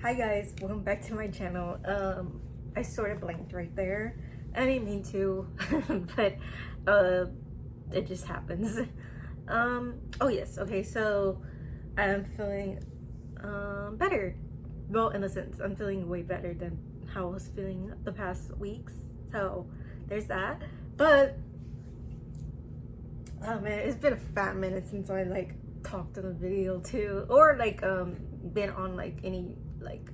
Hi guys, welcome back to my channel. I sort of blinked right there. I didn't mean to, but it just happens. Oh yes, okay, so I'm feeling better. Well, in a sense, I'm feeling way better than how I was feeling the past weeks. So there's that. But oh man, it's been a fat minute since I like talked in a video too, or like been on like any like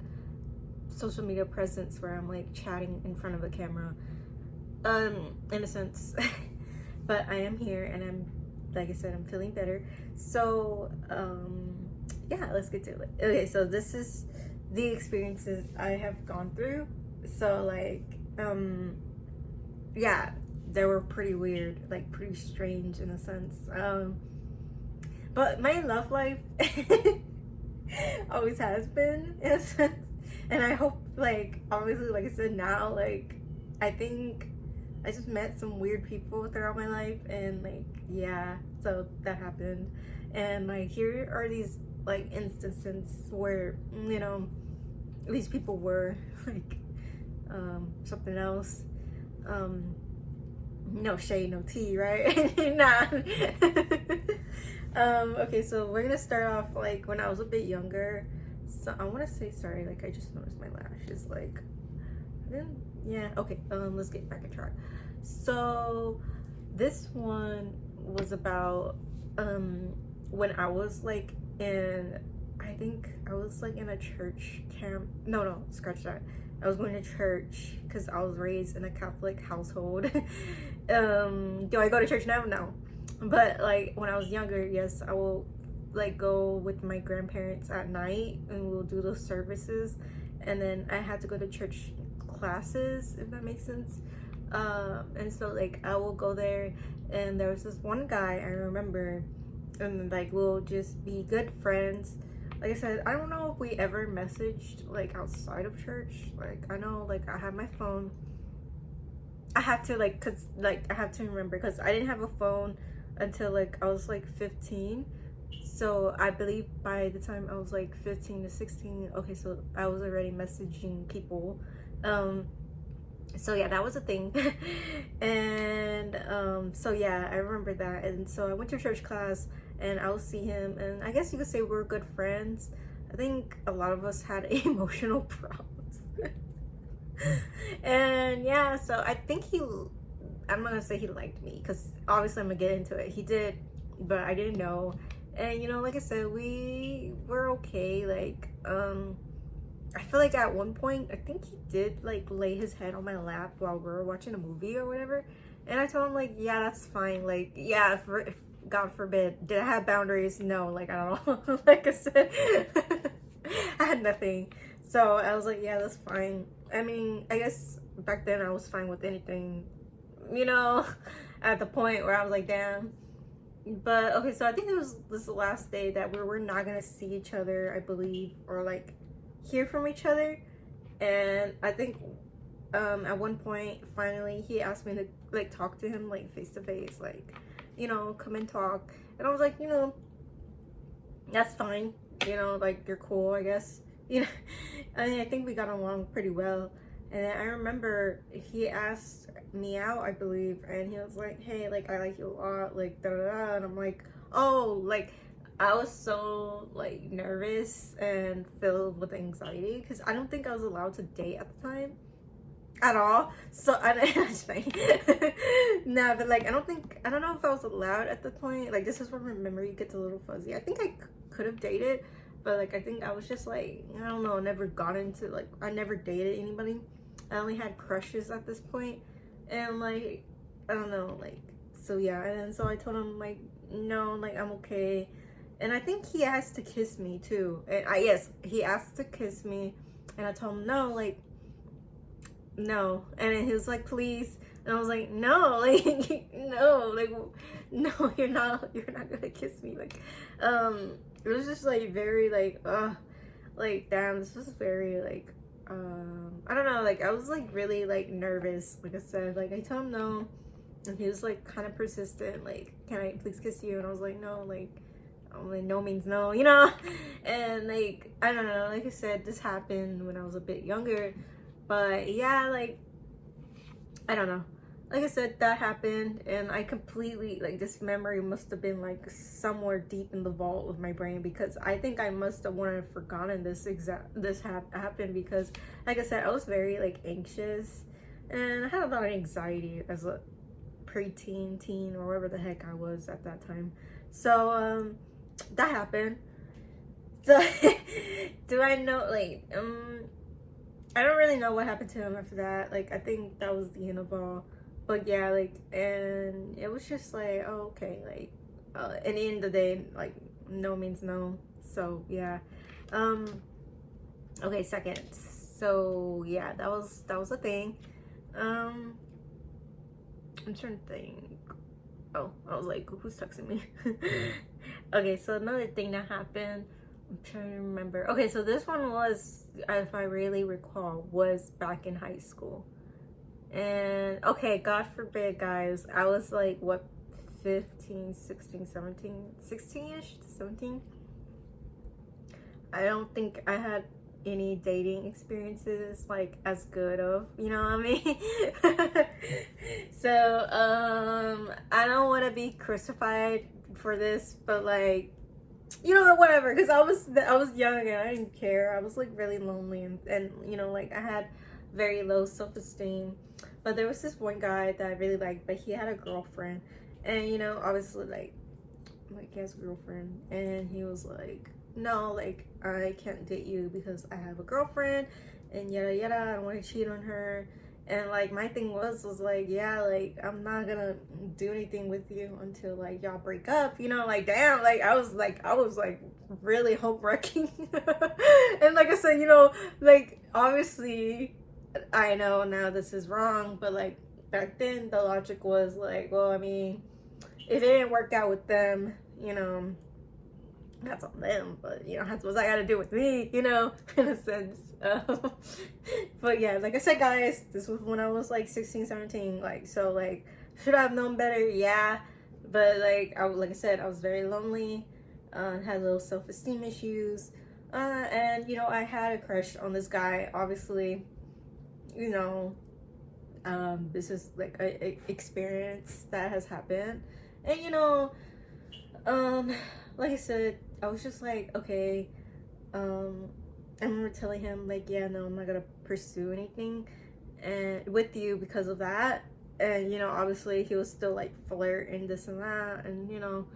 social media presence where I'm like chatting in front of a camera, in a sense. But I am here and I'm, like I said, I'm feeling better. So yeah, let's get to it. Okay, so this is the experiences I have gone through. So like yeah, they were pretty weird, like pretty strange in a sense. But my love life always has been in a sense, and I hope, like, obviously, like I said, now, like, I think I just met some weird people throughout my life, and like, yeah, so that happened. And like, here are these like instances where, you know, these people were like something else. No shade, no tea, right? Nah. Okay, so we're gonna start off like when I was a bit younger. So I want to say, sorry, like I just noticed my lashes, like, then yeah, okay, let's get back on track. So this one was about when I was like in, I think I was like in a church camp. No, scratch that. I was going to church because I was raised in a Catholic household. Do I go to church now? No. But like when I was younger, yes, I will like go with my grandparents at night and we'll do those services. And then I had to go to church classes, if that makes sense. And so like I will go there, and there was this one guy I remember, and like we'll just be good friends. Like I said, I don't know if we ever messaged like outside of church. Like I know like I have my phone. I have to like, cause like I have to remember, cause I didn't have a phone until like I was like 15. So I believe by the time I was like 15 to 16, okay, so I was already messaging people. So yeah, that was a thing. And so yeah, I remember that. And so I went to church class and I would see him, and I guess you could say we were good friends. I think a lot of us had emotional problems. And yeah, so I think I'm not gonna say he liked me, because obviously I'm gonna get into it. He did, but I didn't know. And you know, like I said, we were okay. Like I feel like at one point I think he did like lay his head on my lap while we were watching a movie or whatever, and I told him like, yeah, that's fine. Like, yeah, if God forbid, did I have boundaries? No, like I don't know. Like I said, I had nothing. So I was like, yeah, that's fine. I mean, I guess back then I was fine with anything, you know, at the point where I was like, damn. But okay, so I think this was the last day that we were not gonna see each other, I believe, or like hear from each other. And I think at one point finally he asked me to like talk to him like face to face, like, you know, come and talk. And I was like, you know, that's fine, you know, like you're cool, I guess. You know, I mean, I think we got along pretty well. And then I remember he asked me out, I believe, and he was like, hey, like I like you a lot, like da da da. And I'm like, oh, like I was so like nervous and filled with anxiety because I don't think I was allowed to date at the time at all. So I that's fine. Nah, but like I don't know if I was allowed at the point. Like this is where my memory gets a little fuzzy. I think I could have dated, but like I think I was just like, I don't know, never got into, like, I never dated anybody. I only had crushes at this point, and like I don't know, like, so yeah. And then so I told him like, no, like I'm okay. And I think he asked to kiss me too. And yes, he asked to kiss me, and I told him no, like no. And then he was like, please. And I was like, no, like no, like no, you're not gonna kiss me. Like it was just like very like damn, this was very like I don't know, like I was like really like nervous. Like I said, like I told him no, and he was like kind of persistent, like, can I please kiss you? And I was like, no, like like, no means no, you know. And like, I don't know, like I said, this happened when I was a bit younger, but yeah, like, I don't know, like I said, that happened, and I completely, like, this memory must have been like somewhere deep in the vault of my brain, because I think I must have wanted to forgotten this happened, because like I said, I was very like anxious, and I had a lot of anxiety as a preteen, teen, or whatever the heck I was at that time. So that happened. So do I know, like, I don't really know what happened to him after that. Like, I think that was the end of all. But yeah, like, and it was just like, oh, okay, like, at the end of the day, like, no means no. So yeah. Okay, second. So yeah, that was a thing. I'm trying to think. Oh, I was like, who's texting me? Okay, so another thing that happened, I'm trying to remember. Okay, so this one was, if I really recall, was back in high school. And okay, God forbid, guys, I was like, what, 15, 16, 17, 16-ish, 17? I don't think I had any dating experiences like as good of, you know what I mean? So I don't want to be crucified for this, but like, you know, whatever, because I was young and I didn't care. I was like really lonely, and you know, like I had very low self-esteem. But there was this one guy that I really liked, but he had a girlfriend, and you know, obviously like he has a girlfriend, and he was like, no, like, I can't date you because I have a girlfriend, and yada yada, I don't want to cheat on her. And like, my thing was like, yeah, like, I'm not gonna do anything with you until like y'all break up, you know. Like, damn, like I was like really heartbreaking. And like I said, you know, like, obviously I know now this is wrong, but like back then the logic was like, well, I mean, if it didn't work out with them, you know, that's on them, but you know, that's what I gotta do with me, you know, in a sense. But yeah, like I said, guys, this was when I was like 16, 17, like, so like, should I have known better? Yeah, but like I said, I was very lonely, had little self-esteem issues, and you know, I had a crush on this guy, obviously, you know. This is like a experience that has happened, and you know, like I said, I was just like, okay, I remember telling him like, yeah, no, I'm not gonna pursue anything and with you because of that. And you know, obviously he was still like flirting this and that, and you know,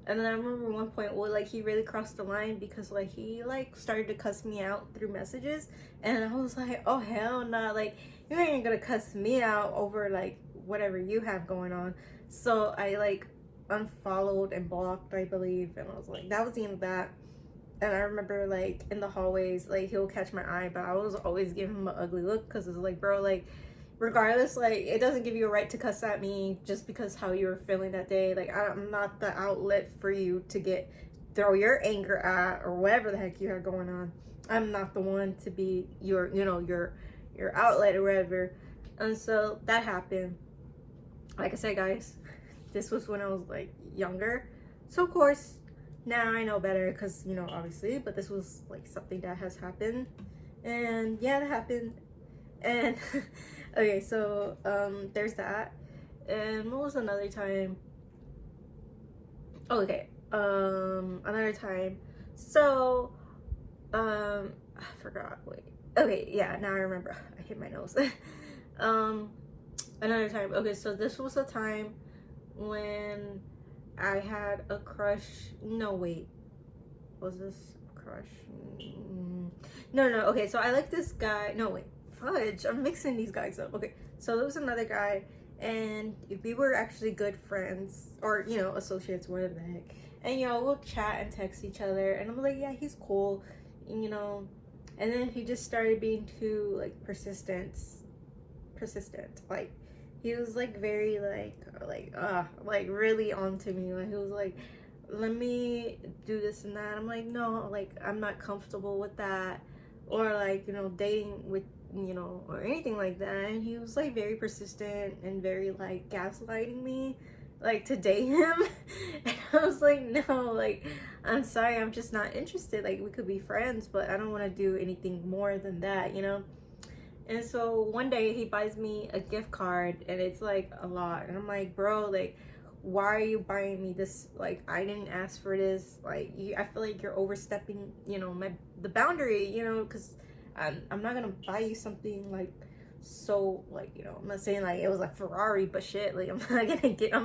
and then I remember one point where like he really crossed the line, because like he like started to cuss me out through messages, and I was like, oh hell no, like, you ain't gonna cuss me out over like whatever you have going on. So I like unfollowed and blocked, I believe, and I was like, that was the end of that. And I remember like in the hallways, like he'll catch my eye, but I was always giving him an ugly look, because it's like, bro, like, regardless, like, it doesn't give you a right to cuss at me just because how you were feeling that day. Like, I'm not the outlet for you to throw your anger at, or whatever the heck you have going on. I'm not the one to be your, you know, your outlet or whatever. And so that happened. Like I said, guys, this was when I was like younger, so of course now I know better, because you know, obviously, but this was like something that has happened, and yeah, that happened. And okay, so there's that. And what was another time? Oh, okay, another time. So I forgot. Wait. Okay, yeah, now I remember. I hit my nose. Another time. Okay, so this was a time when I had a crush. No, wait. Was this a crush? No. Okay, so I like this guy. No, wait. Fudge. I'm mixing these guys up. Okay, so there was another guy, and we were actually good friends, or, you know, associates, whatever the heck. And, you know, we'll chat and text each other, and I'm like, yeah, he's cool, you know. And then he just started being too, like, persistent. Like, he was, like, very, like, really onto me. Like, he was like, let me do this and that. I'm like, no, like, I'm not comfortable with that. Or, like, you know, dating with, you know, or anything like that. And he was, like, very persistent and very, like, gaslighting me. like to date him. And I was like, no, like, I'm sorry, I'm just not interested. Like, we could be friends, but I don't want to do anything more than that, you know? And so one day he buys me a gift card and it's like a lot. And I'm like, bro, like, why are you buying me this? Like, I didn't ask for this. Like, I feel like you're overstepping, you know, the boundary, you know, because I'm not gonna buy you something like so, like, you know, I'm not saying like it was like Ferrari, but shit, like I'm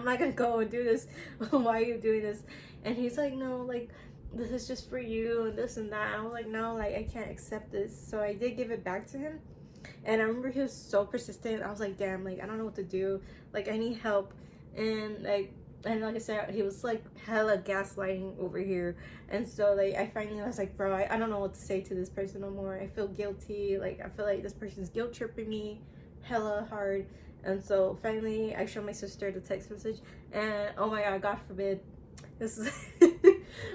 not gonna go and do this. Why are you doing this? And he's like, no, like, this is just for you and this and that. I was like, no, like, I can't accept this. So I did give it back to him. And I remember he was so persistent. I was like, damn, like, I don't know what to do. Like, I need help. And like I said, he was like hella gaslighting over here. And so like I finally was like, bro, I don't know what to say to this person no more. I feel guilty. Like, I feel like this person's guilt tripping me hella hard. And so finally I showed my sister the text message, and oh my god, God forbid, this is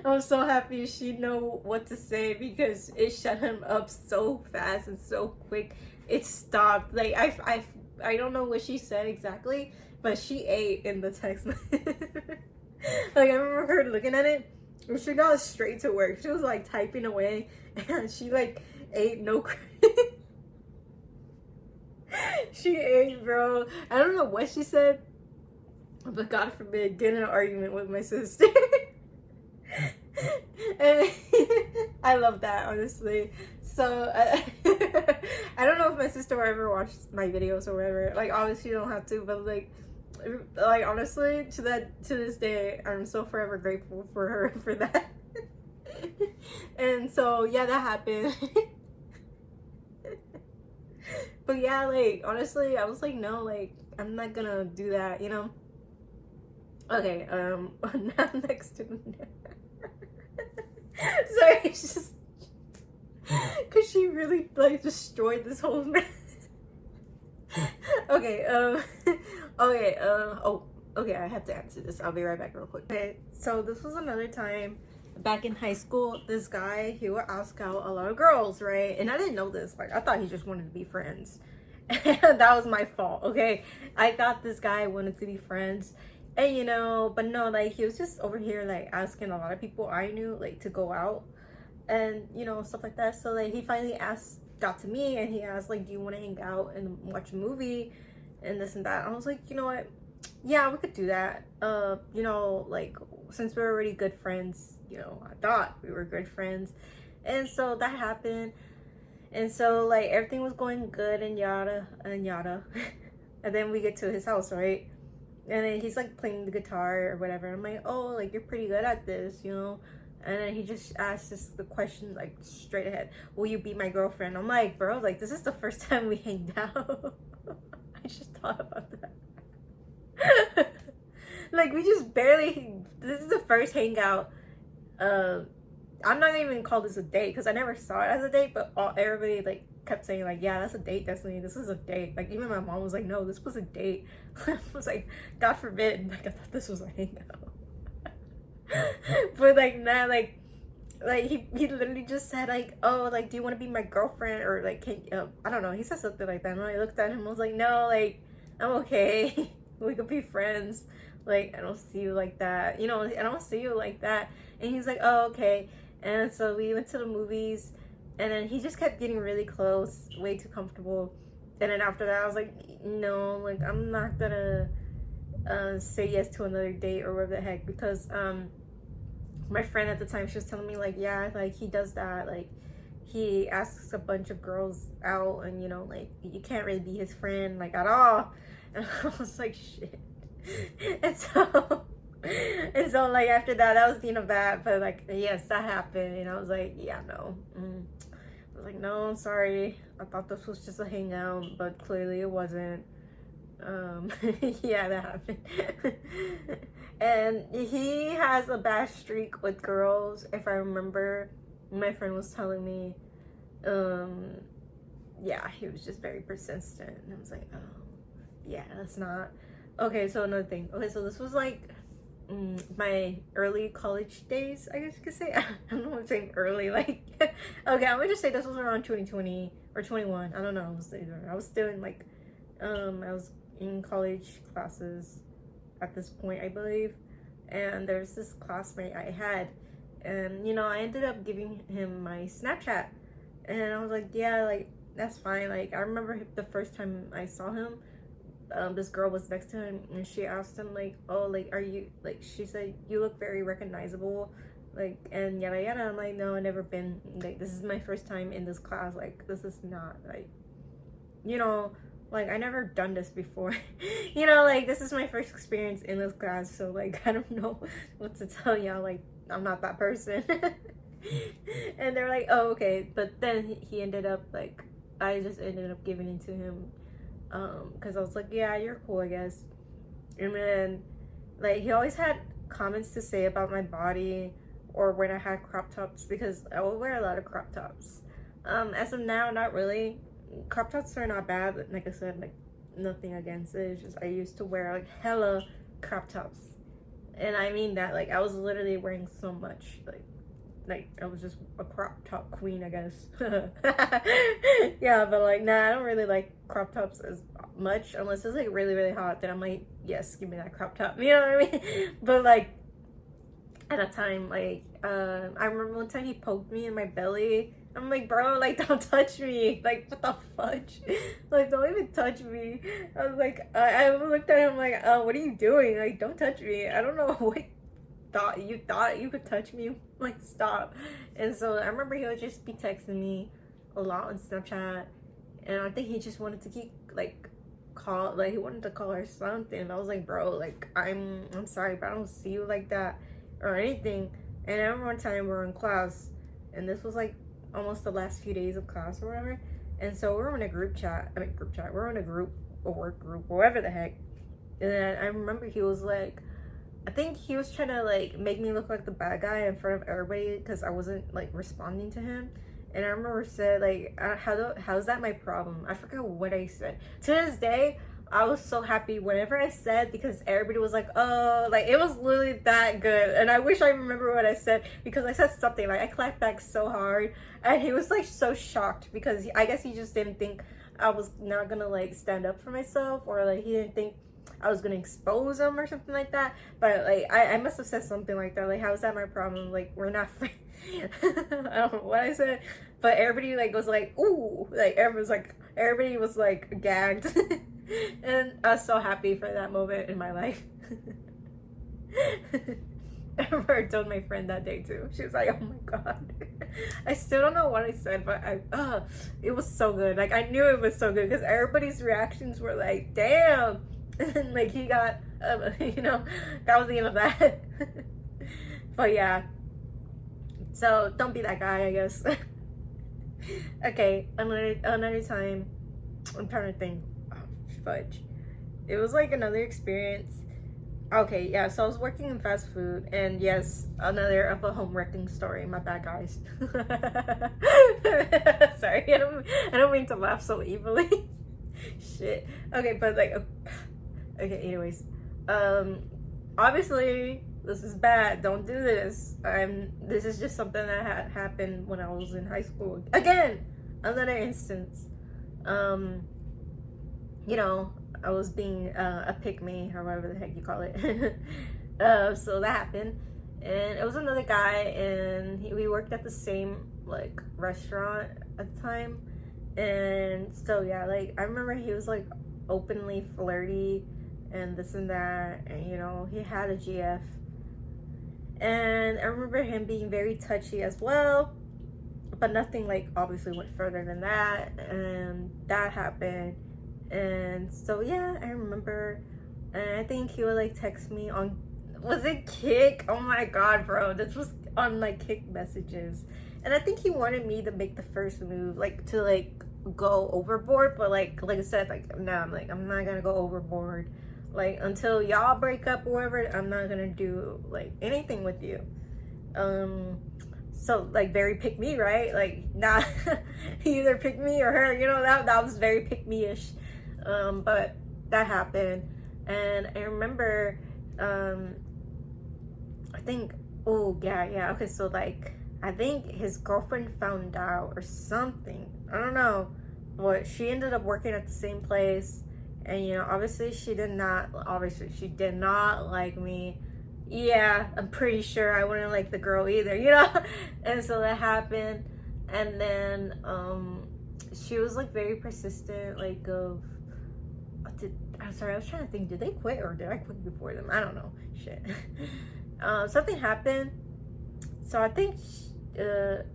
I'm so happy she know what to say, because it shut him up so fast and so quick. It stopped. Like, I don't know what she said exactly, but she ate in the text. Like, I remember her looking at it and she got straight to work. She was like typing away and she like ate no she ate, bro. I don't know what she said, but God forbid, get in an argument with my sister. And I love that, honestly. So I don't know if my sister will ever watch my videos or whatever. Like, obviously you don't have to, but like honestly, to this day, I'm so forever grateful for her for that. And so yeah, that happened. But yeah, like, honestly, I was like, no, like, I'm not gonna do that, you know? Okay, now next to sorry, it's just because she really like destroyed this whole mess. Okay, okay, I have to answer this. I'll be right back real quick. Okay, so this was another time back in high school. This guy, he would ask out a lot of girls, right? And I didn't know this. Like, I thought he just wanted to be friends. And that was my fault, okay? I thought this guy wanted to be friends. And, you know, but no, like, he was just over here, like, asking a lot of people I knew, like, to go out and, you know, stuff like that. So, like, he finally got to me, and he asked, like, do you want to hang out and watch a movie and this and that? I was like, you know what? Yeah, we could do that. You know, like, since we're already good friends, you know, I thought we were good friends. And so that happened. And so, like, everything was going good and yada and yada. And then we get to his house, right? And then he's like playing the guitar or whatever. I'm like, oh, like, you're pretty good at this, you know? And then he just asked us the question, like, straight ahead, will you be my girlfriend? I'm like, bro, like, this is the first time we hanged out. I just thought about that. Like, we just barely, this is the first hangout. I'm not even call this a date, because I never saw it as a date, but everybody, like, kept saying, like, yeah, that's a date, Destiny, this is a date. Like, even my mom was like, no, this was a date. I was like, God forbid, like, I thought this was a hangout. But like, nah, like he literally just said, like, oh, like, do you want to be my girlfriend, or like, can I don't know, he said something like that. And I looked at him, I was like, no, like, I'm okay. We could be friends. Like, I don't see you like that, you know, I don't see you like that. And he's like, oh, okay. And so we went to the movies, and then he just kept getting really close, way too comfortable. And then after that, I was like, no, like, I'm not gonna say yes to another date or whatever the heck, because my friend at the time, she was telling me, like, yeah, like, he does that, like, he asks a bunch of girls out, and, you know, like, you can't really be his friend, like, at all. And I was like, shit. And so like, after that was the end of that. But like, yes, that happened, and I was like, yeah, no. I was like, no, I'm sorry, I thought this was just a hangout, but clearly it wasn't. Yeah, that happened. And he has a bad streak with girls, if I remember. My friend was telling me, yeah, he was just very persistent. And I was like, oh, yeah, that's not okay. So another thing, okay, so this was like my early college days, I guess you could say. I don't know what I'm saying, early, like, okay, I'm gonna just say this was around 2020 or 21, I don't know. I was still in, like, I was in college classes, at this point, I believe. And there's this classmate I had, and you know, I ended up giving him my Snapchat, and I was like, yeah, like that's fine. Like I remember the first time I saw him, this girl was next to him, and she asked him like, oh, like are you, like she said, you look very recognizable, like, and yada yada. I'm like, no, I've never been, like this is my first time in this class, like this is not like, you know, like I never done this before. You know, like this is my first experience in this class, so like I don't know what to tell y'all, like I'm not that person. And they're like, oh okay, but then he ended up like, I just ended up giving it to him, because I was like, yeah, you're cool, I guess. And then like he always had comments to say about my body, or when I had crop tops, because I would wear a lot of crop tops. As of now, not really. Crop tops are not bad, but like I said, like nothing against it. It's just I used to wear like hella crop tops, and I mean that, like I was literally wearing so much, like I was just a crop top queen, I guess. Yeah, but like nah, I don't really like crop tops as much unless it's like really really hot. Then I'm like, yes, give me that crop top. You know what I mean? But like at a time, like I remember one time he poked me in my belly. I'm like, bro, like don't touch me, like what the fudge. Like don't even touch me. I was like, I looked at him like, what are you doing, like don't touch me. I don't know what thought you could touch me, like stop. And so I remember he would just be texting me a lot on Snapchat, and I think he just wanted to keep like call, like he wanted to call or something. And I was like, bro, like I'm sorry, but I don't see you like that or anything. And I remember one time we were in class, and this was like almost the last few days of class or whatever, and so we're in a group chat, we're in a group, a work group, whatever the heck. And then I remember he was like, I think he was trying to like make me look like the bad guy in front of everybody because I wasn't like responding to him. And I remember said like, how's that my problem? I forgot what I said. To this day, I was so happy whenever I said, because everybody was like, oh, like it was literally that good. And I wish I remember what I said, because I said something like, I clapped back so hard, and he was like so shocked, because I guess he just didn't think I was not gonna like stand up for myself, or like he didn't think I was gonna expose him or something like that. But like I must have said something like that, like how's that my problem, like we're not friends. I don't know what I said, but everybody like was like, ooh, like everybody was like gagged. And I was so happy for that moment in my life. I remember I told my friend that day too. She was like, oh my god. I still don't know what I said, but it was so good. Like I knew it was so good because everybody's reactions were like, damn. And like he got you know, that was the end of that. But yeah, so don't be that guy, I guess. Okay, another time, I'm trying to think. Oh, fudge. It was like another experience. Okay, yeah, so I was working in fast food, and yes, another of a home wrecking story. My bad, guys. Sorry, I don't mean to laugh so evilly. Shit. Okay, but like, okay, anyways, obviously this is bad, don't do this. This is just something that had happened when I was in high school. Again, another instance. You know, I was being a pick me, however the heck you call it. So that happened, and it was another guy, and we worked at the same like restaurant at the time. And so yeah, like I remember he was like openly flirty and this and that, and you know, he had a GF. And I remember him being very touchy as well, but nothing like obviously went further than that, and that happened. And so yeah, I remember, and I think he would like text me on, was it Kick? Oh my god, bro, this was on like Kick messages. And I think he wanted me to make the first move, like to like go overboard, but like I said, like no, I'm not gonna go overboard. Like until y'all break up or whatever, I'm not gonna do like anything with you. So like very pick me, right? Like nah, he either pick me or her, you know, that was very pick me-ish. But that happened, and I remember I think, oh yeah, okay, so like I think his girlfriend found out or something, I don't know, but she ended up working at the same place, And you know, obviously she did not like me. Yeah, I'm pretty sure I wouldn't like the girl either, you know. And so that happened. And then she was like very persistent, like I'm sorry, I was trying to think, did they quit or did I quit before them? I don't know. Shit. Something happened. So I think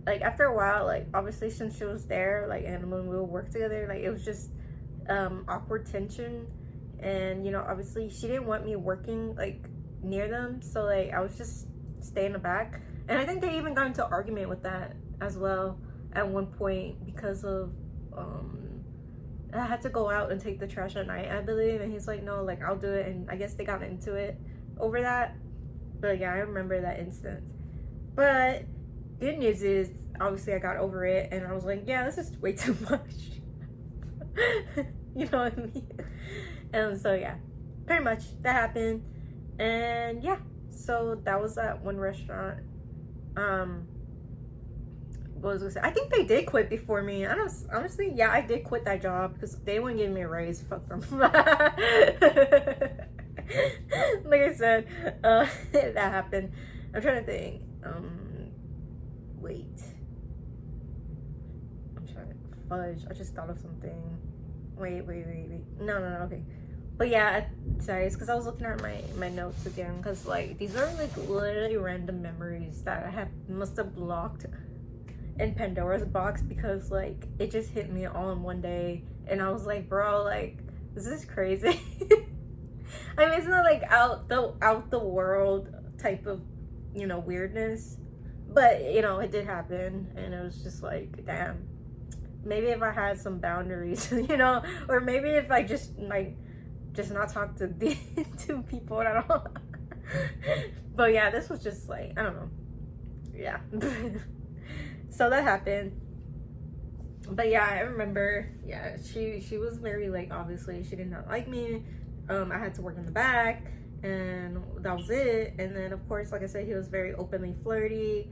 like after a while, like obviously since she was there, like, and when we would work together, like it was just awkward tension. And you know, obviously she didn't want me working like near them, so like I was just stay in the back. And I think they even got into an argument with that as well at one point because of I had to go out and take the trash at night, I believe, and he's like, no, like I'll do it. And I guess they got into it over that. But yeah, I remember that instance. But good news is obviously I got over it, and I was like, yeah, this is way too much. You know what I mean? And so yeah, pretty much that happened. And yeah, so that was that one restaurant. What was I gonna say? I think they did quit before me. I don't, honestly, yeah, I did quit that job because they wouldn't give me a raise. Fuck them. Like I said, that happened. I'm trying to think. Wait. I'm trying to fudge. I just thought of something. Wait. No, okay. But yeah, sorry, it's because I was looking at my notes again, because like these are like literally random memories that I must have blocked in Pandora's box, because like it just hit me all in one day, and I was like, bro, like this is crazy. I mean, it's not like out the world type of, you know, weirdness, but you know, it did happen, and it was just like, damn, maybe if I had some boundaries, you know, or maybe if I just like not talk to to people at all. But yeah, this was just like, I don't know, yeah. So that happened. But yeah, I remember, yeah, she was very like, obviously she did not like me. I had to work in the back, and that was it. And then of course, like I said, he was very openly flirty,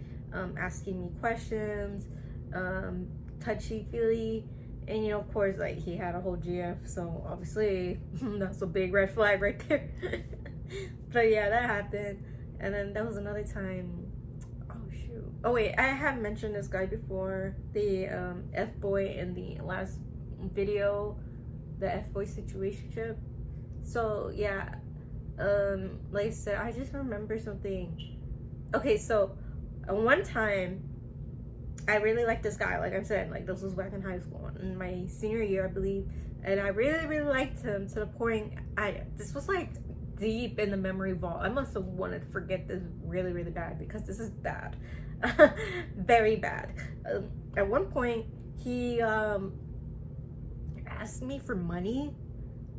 asking me questions, touchy-feely. And you know, of course, like he had a whole GF, so obviously that's a big red flag right there. But yeah, that happened. And then there was another time. Oh wait, I have mentioned this guy before, the F-boy in the last video, the F-boy situationship. So yeah, like I said, I just remember something. Okay, so one time I really liked this guy. Like I said, like this was back in high school, in my senior year, I believe, and I really liked him to the point this was like deep in the memory vault. I must have wanted to forget this really bad, because this is bad. Very bad. At one point he asked me for money.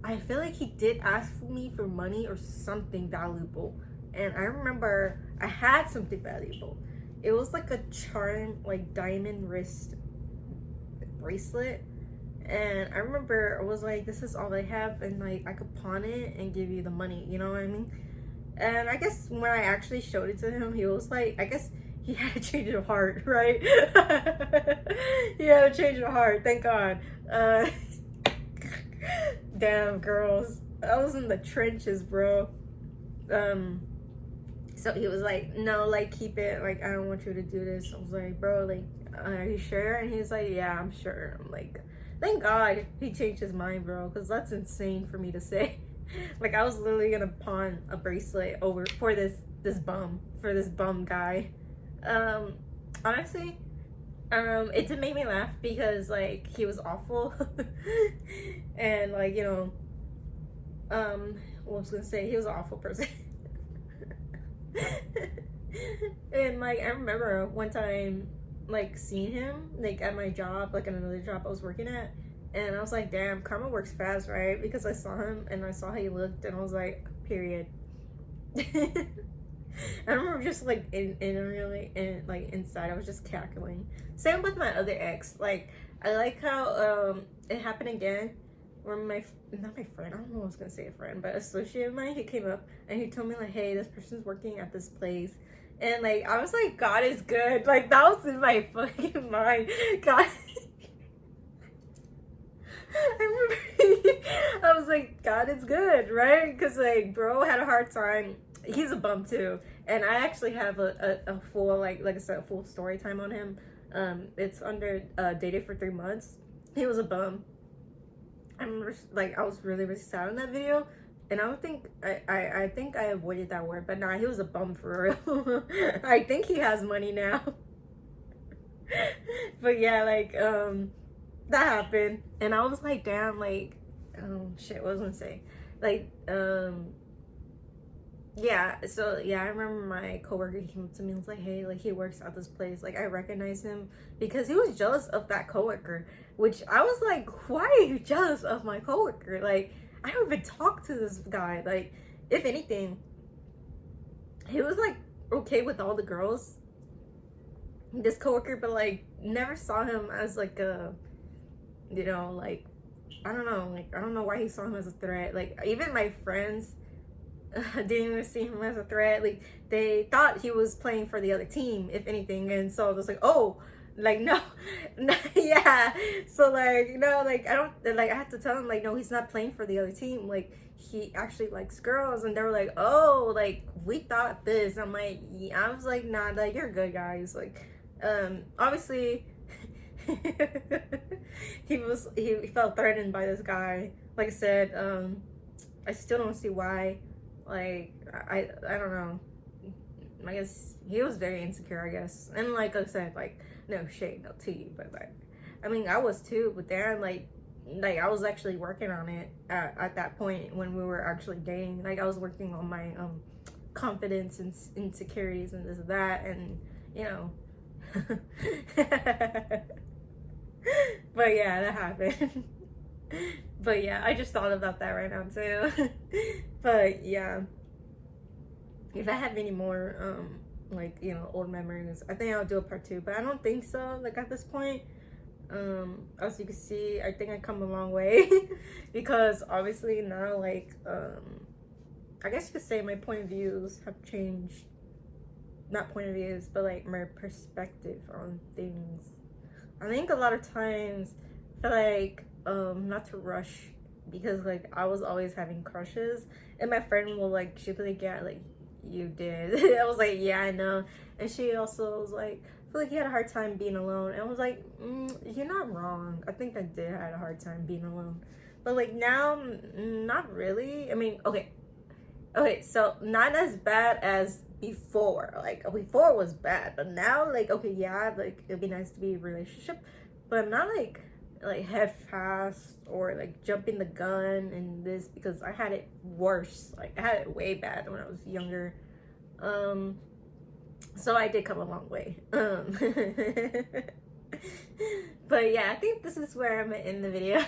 I feel like he did ask me for money or something valuable, and I remember I had something valuable. It was like a charm, like diamond wrist bracelet, and I remember I was like, this is all I have, and like I could pawn it and give you the money, you know what I mean? And I guess when I actually showed it to him, he was like, I guess he had a change of heart, right? He had a change of heart, thank God. Damn, girls, I was in the trenches, bro. So he was like, no, like keep it, like I don't want you to do this. I was like, bro, like are you sure? And he's like, yeah, I'm sure. I'm like, thank God he changed his mind, bro, because that's insane for me to say. Like I was literally gonna pawn a bracelet over for this bum guy. Honestly, it did make me laugh, because like he was awful. And like, you know, what I was gonna say, he was an awful person. And like I remember one time like seeing him like at my job, like at another job I was working at, and I was like, damn, karma works fast, right? Because I saw him and I saw how he looked, and I was like, period. I remember just like like inside I was just cackling. Same with my other ex. Like I like how it happened again, where not my friend, I don't know what I was gonna say, a friend, but associate of mine, he came up and he told me like, hey, this person's working at this place. And like I was like, God is good. Like that was in my fucking mind. God. I remember I was like, God is good, right? Because like bro had a hard time. He's a bum too, and I actually have a full like I said, a full story time on him. It's under dated for 3 months. He was a bum. I remember like I was really sad in that video, and I don't think I think I avoided that word, but nah, he was a bum for real. I think he has money now. But yeah, like that happened, and I was like, damn, like shit, what was I gonna say? Like yeah, so yeah, I remember my coworker came up to me and was like, hey, like he works at this place, like I recognize him, because he was jealous of that coworker, which I was like, why are you jealous of my coworker? Like I don't even talk to this guy. Like if anything, he was like okay with all the girls, this coworker, but like never saw him as like a, you know, like I don't know, like I don't know why he saw him as a threat. Like even my friends didn't even see him as a threat. Like they thought he was playing for the other team, if anything, and so I was like, oh, like no, yeah. So like no, like I don't, like I have to tell him like no, he's not playing for the other team. Like he actually likes girls, and they were like, oh, like we thought this. I'm like, yeah. I was like, nah, like you're good guys. Like obviously he felt threatened by this guy. Like I said, I still don't see why. Like I don't know. I guess he was very insecure, I guess. And like I said, like no shade, no to you, but like I mean I was too, but then like I was actually working on it at that point when we were actually dating. Like I was working on my confidence and insecurities and this and that, and you know. But yeah, that happened. But yeah, I just thought about that right now too. But yeah, if I have any more like you know old memories, I think I'll do a part 2, but I don't think so, like at this point. As you can see, I think I come a long way. Because obviously now like I guess you could say my point of views have changed. Not point of views, but like my perspective on things. I think a lot of times I feel like not to rush, because like I was always having crushes, and my friend will like, she'd be like, yeah, like you did. I was like, yeah, I know. And she also was like, I feel like you had a hard time being alone. And I was like, you're not wrong. I think I did had a hard time being alone, but like now, not really. I mean, okay, so not as bad as before. Like before was bad, but now like okay, yeah, like it'd be nice to be in a relationship, but not like head fast or like jumping the gun and this, because I had it worse. Like I had it way bad when I was younger. So I did come a long way. But yeah, I think this is where I'm gonna end the video.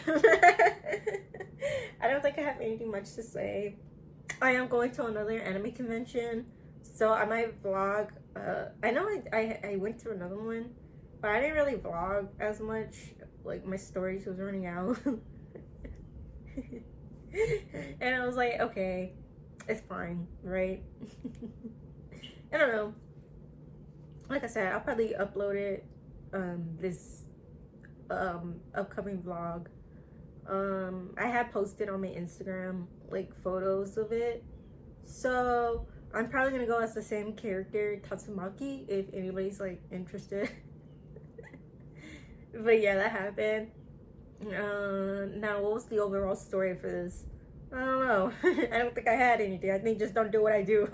I don't think I have anything much to say. I am going to another anime convention, so I might vlog. I know I went to another one, but I didn't really vlog as much. Like my storage was running out. And I was like, okay, it's fine, right? I don't know. Like I said, I'll probably upload it this upcoming vlog. I had posted on my Instagram like photos of it, so I'm probably gonna go as the same character, Tatsumaki, if anybody's like interested. But yeah, that happened. Now what was the overall story for this? I don't know. I don't think I had anything. I think just don't do what I do.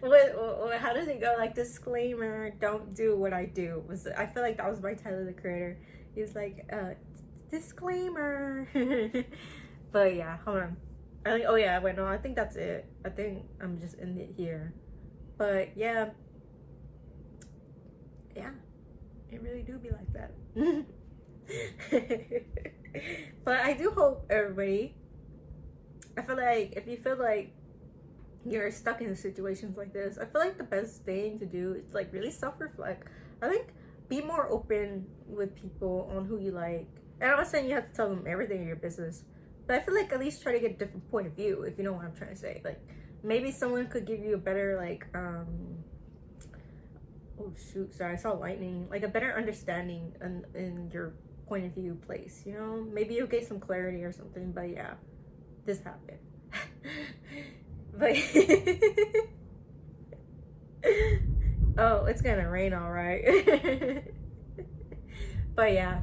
What how does it go? Like, disclaimer, don't do what I do. I feel like that was by Tyler the Creator. He's like, disclaimer. But yeah, hold on. I think, oh yeah, wait, no, I think that's it. I think I'm just in it here. But yeah, it really do be like that. But I do hope everybody, I feel like if you feel like you're stuck in situations like this, I feel like the best thing to do is like really self-reflect. I think be more open with people on who you like. And I'm not saying you have to tell them everything in your business, but I feel like at least try to get a different point of view, if you know what I'm trying to say. Like maybe someone could give you a better like oh shoot, sorry, I saw lightning. Like a better understanding in your point of view place, you know? Maybe you'll get some clarity or something, but yeah, this happened. But oh, it's gonna rain, all right. But yeah,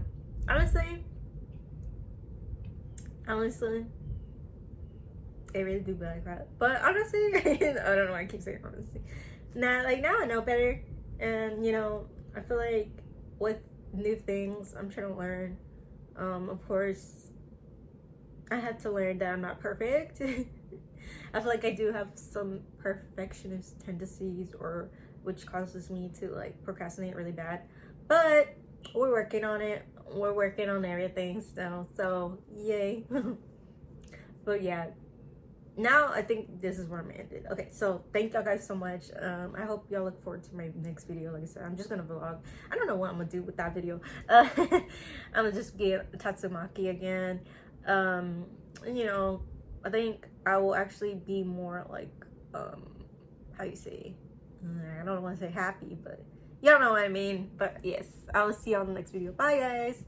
honestly, it really do be like that. But honestly, I don't know why I keep saying honestly. Now I know better, and you know, I feel like with new things, I'm trying to learn. Of course, I had to learn that I'm not perfect. I feel like I do have some perfectionist tendencies, or which causes me to like procrastinate really bad. But we're working on it. We're working on everything still. So yay. But yeah, now I think this is where I'm ended. Okay, so thank y'all guys so much. I hope y'all look forward to my next video. Like I said, I'm just gonna vlog. I don't know what I'm gonna do with that video. I'm gonna just get Tatsumaki again. And you know, I think I will actually be more like how you say, I don't want to say happy, but y'all know what I mean. But yes, I will see y'all in the next video. Bye guys.